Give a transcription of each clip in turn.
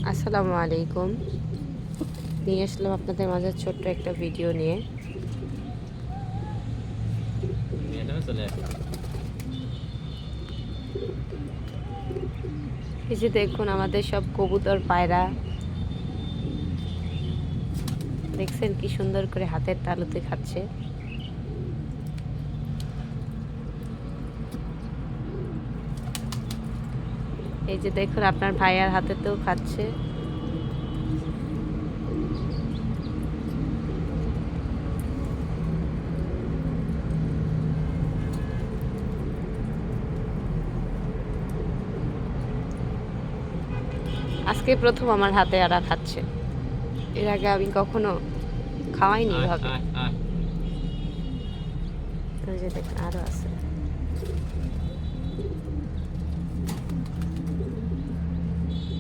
আসসালামু আলাইকুম। নিয়ে আসলাম আপনাদের মাঝে ছোট্ট একটা ভিডিও নিয়ে। এই যে দেখুন আমাদের সব কবুতর পায়রা, দেখছেন কি সুন্দর করে হাতের তালুতে খাচ্ছে। এই যে দেখুন আপনার ভাইয়ার হাতেতেও খাচ্ছে। আজকে প্রথম আমার হাতে আরা খাচ্ছে, এর আগে আমি কখনো খাওয়াইনি ভাবে। ওই যে দেখুন আরো আছে।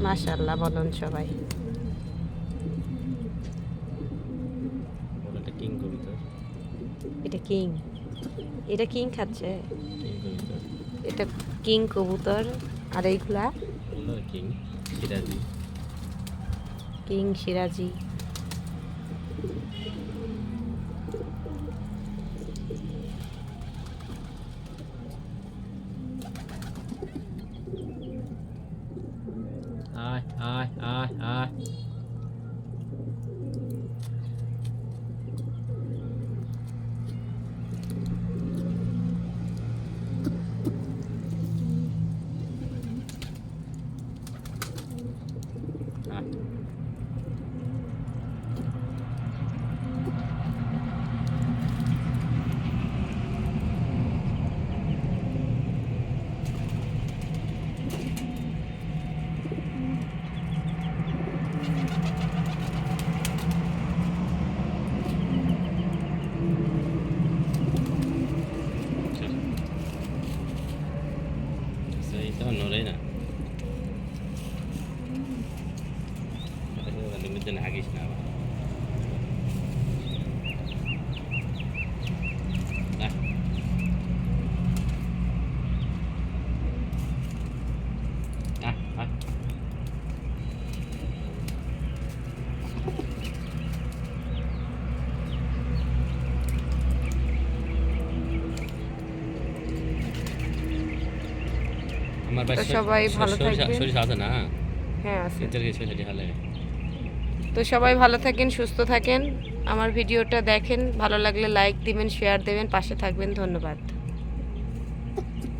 মাশাআল্লাহ বলুন সবাই। এটা কিং, এটা কিং খাচ্ছে, এটা কিং কবুতর। আর এইগুলা কিং সিরাজি। আয় আয় আয় আয় itu nolai na limitan hagis na ba তো সবাই ভালো থাকবেন। হ্যাঁ আছে। তো সবাই ভালো থাকেন, সুস্থ থাকেন। আমার ভিডিওটা দেখেন, ভালো লাগলে লাইক দিবেন, শেয়ার দেবেন, পাশে থাকবেন। ধন্যবাদ।